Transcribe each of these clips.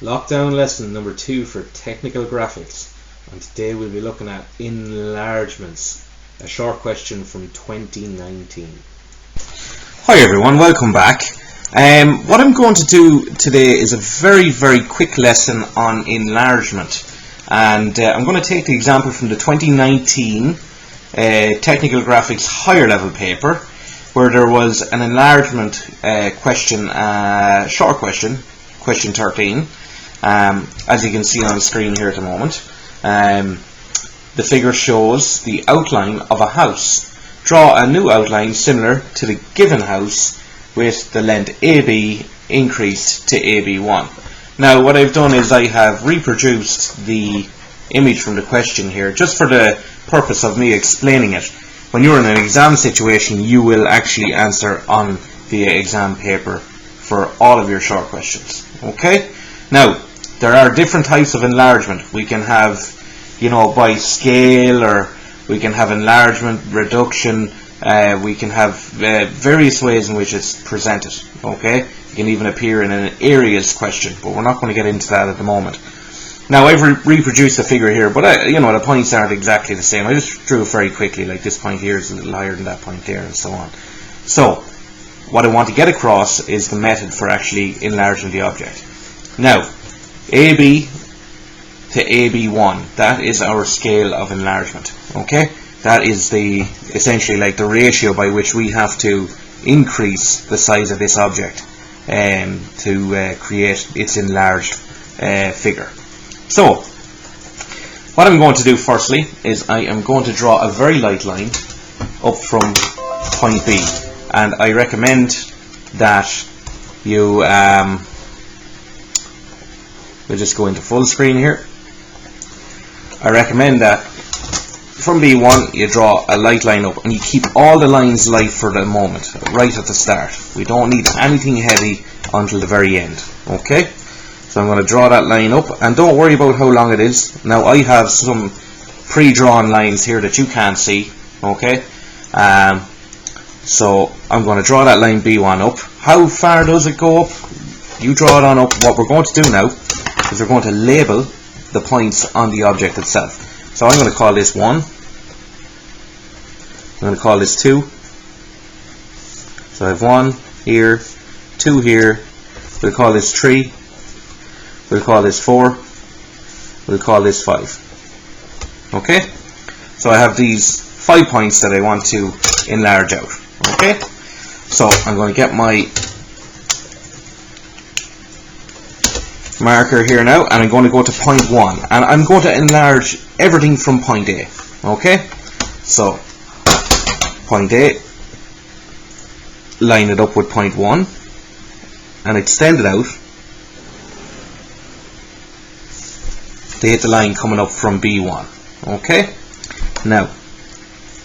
Lockdown lesson number 2 for technical graphics, and today we'll be looking at enlargements, a short question from 2019. Hi everyone, welcome back. What I'm going to do today is a very quick lesson on enlargement, and I'm going to take the example from the 2019 technical graphics higher level paper, where there was an enlargement question, short question, question 13. As you can see on the screen here at the moment, the figure shows the outline of a house. Draw a new outline similar to the given house with the length AB increased to AB1. Now what I've done is I have reproduced the image from the question here just for the purpose of me explaining it. When you're in an exam situation, you will actually answer on the exam paper for all of your short questions. Okay? Now, there are different types of enlargement. We can have, by scale, or we can have enlargement, reduction, we can have various ways in which it's presented. Okay? It can even appear in an areas question, but we're not going to get into that at the moment. Now, I've reproduced the figure here, but the points aren't exactly the same. I just drew it very quickly, like this point here is a little higher than that point there, and so on. So, what I want to get across is the method for actually enlarging the object. Now, AB to AB1, that is our scale of enlargement. Okay, that is essentially like the ratio by which we have to increase the size of this object to create its enlarged figure. So, what I'm going to do firstly is I am going to draw a very light line up from point B, and I recommend that you we'll just go into full screen here. I recommend that from B1 you draw a light line up, and you keep all the lines light for the moment, right at the start. We don't need anything heavy until the very end. Okay? So I'm going to draw that line up, and don't worry about how long it is. Now I have some pre-drawn lines here that you can't see. Okay? So I'm going to draw that line B1 up. How far does it go up? You draw it on up. What we're going to do now is we're going to label the points on the object itself. So I'm going to call this 1. I'm going to call this 2. So I have 1 here, 2 here. We'll call this 3. We'll call this 4. We'll call this 5. Okay? So I have these 5 points that I want to enlarge out. Okay? So I'm going to get my marker here now, and I'm going to go to point 1, and I'm going to enlarge everything from point A. Okay? So point A, line it up with point 1 and extend it out to hit the line coming up from B1. Okay? Now,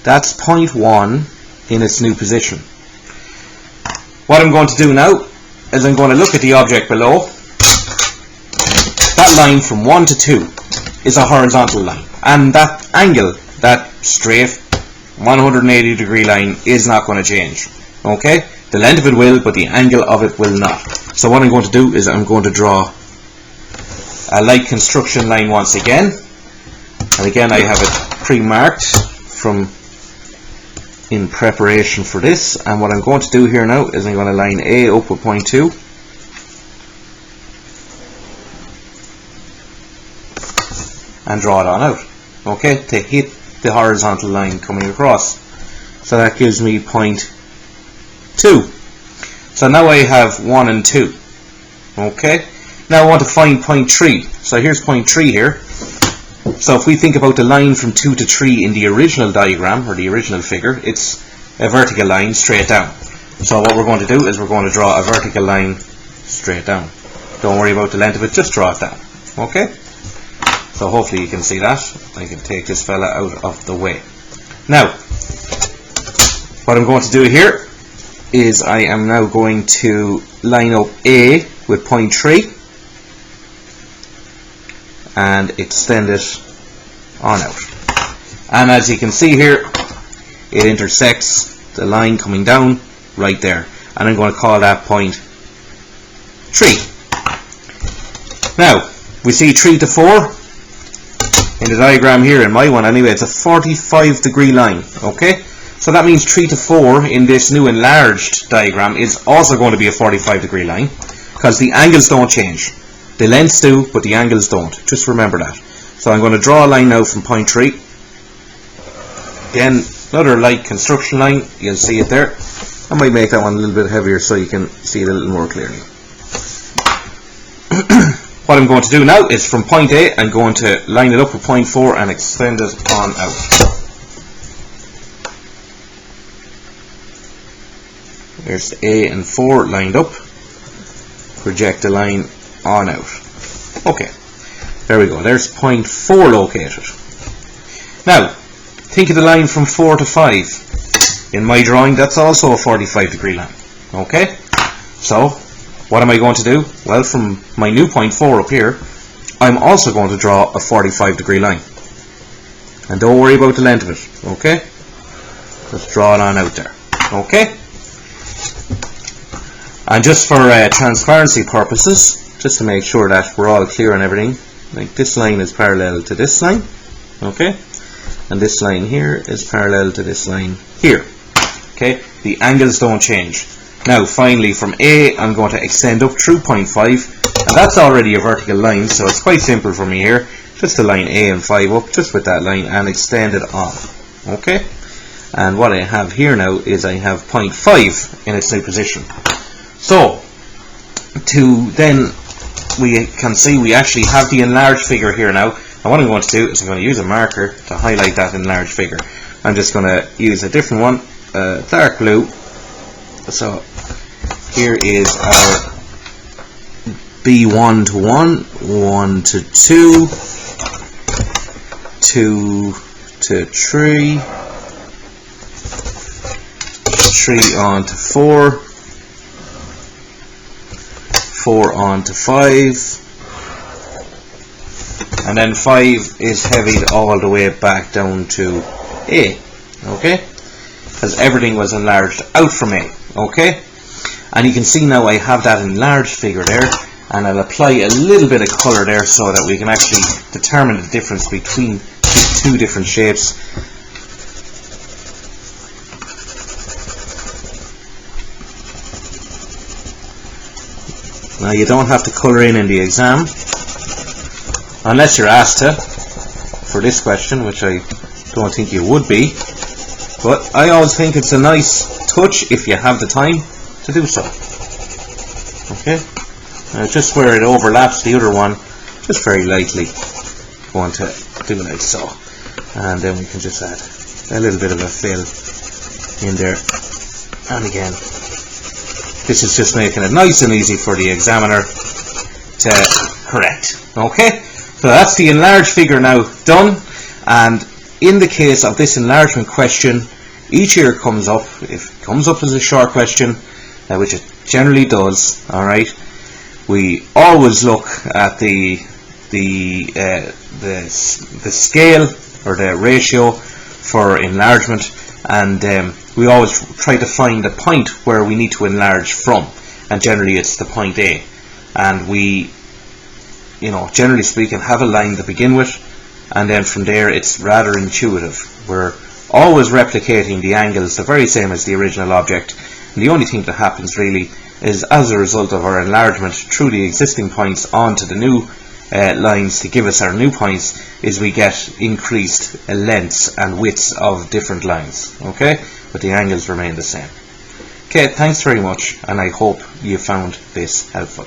that's point 1 in its new position. What I'm going to do now is I'm going to look at the object below. That line from 1 to 2 is a horizontal line, and that angle, that straight 180 degree line, is not going to change. Okay? The length of it will, but the angle of it will not. So what I'm going to do is I'm going to draw a light construction line once again, and again I have it pre-marked from in preparation for this. And what I'm going to do here now is I'm going to line A up with point 2, and draw it on out, okay, to hit the horizontal line coming across. So that gives me point 2. So now I have 1 and 2. Okay, now I want to find point 3. So here's point 3 here. So if we think about the line from 2 to 3 in the original diagram, or the original figure, it's a vertical line straight down. So what we're going to do is we're going to draw a vertical line straight down. Don't worry about the length of it, just draw it down. Okay? So hopefully you can see that. I can take this fella out of the way. Now, what I'm going to do here is I am now going to line up A with point 3 and extend it on out. And as you can see here, it intersects the line coming down right there. And I'm going to call that point 3. Now, we see 3 to 4 in the diagram here, in my one anyway. It's a 45 degree line, okay? So that means 3 to 4 in this new enlarged diagram is also going to be a 45 degree line, because the angles don't change. The lengths do, but the angles don't. Just remember that. So I'm going to draw a line now from point 3. Again, another light construction line. You'll see it there. I might make that one a little bit heavier so you can see it a little more clearly. What I'm going to do now is from point A, I'm going to line it up with point 4 and extend it on out. There's A and 4 lined up. Project the line on out. Okay, there we go. There's point 4 located. Now, think of the line from 4 to 5. In my drawing, that's also a 45 degree line. Okay, so what am I going to do? Well, from my new point 4 up here, I'm also going to draw a 45 degree line. And don't worry about the length of it, okay? Just draw it on out there, okay? And just for transparency purposes, just to make sure that we're all clear on everything, like this line is parallel to this line, okay? And this line here is parallel to this line here, okay? The angles don't change. Now finally from A, I'm going to extend up through point 5, and that's already a vertical line, so it's quite simple for me here. Just to line A and 5 up, just with that line, and extend it on. Okay? And what I have here now is I have point 5 in its new position. So, to then, we can see we actually have the enlarged figure here now. And what I'm going to do is I'm going to use a marker to highlight that enlarged figure. I'm just going to use a different one, dark blue. So here is our B1 to 1, 1 to 2, 2 to 3, 3 on to 4, 4 on to 5, and then 5 is heavied all the way back down to A, okay? Because everything was enlarged out from A, okay? And you can see now I have that enlarged figure there, and I'll apply a little bit of colour there so that we can actually determine the difference between these two different shapes. Now you don't have to colour in the exam, unless you're asked to, for this question, which I don't think you would be. But I always think it's a nice touch if you have the time to do so. Okay? Now just where it overlaps the other one, just very lightly going to do like so. And then we can just add a little bit of a fill in there. And again, this is just making it nice and easy for the examiner to correct. Okay? So that's the enlarged figure now done. And in the case of this enlargement question, each year comes up, if it comes up as a short question, which it generally does, alright, we always look at the scale or the ratio for enlargement, and we always try to find the point where we need to enlarge from, and generally it's the point A, and we, you know, generally speaking, have a line to begin with, and then from there it's rather intuitive. We're always replicating the angles the very same as the original object, and the only thing that happens really is, as a result of our enlargement through the existing points onto the new lines to give us our new points, is we get increased lengths and widths of different lines, okay, but the angles remain the same. Okay, thanks very much, and I hope you found this helpful.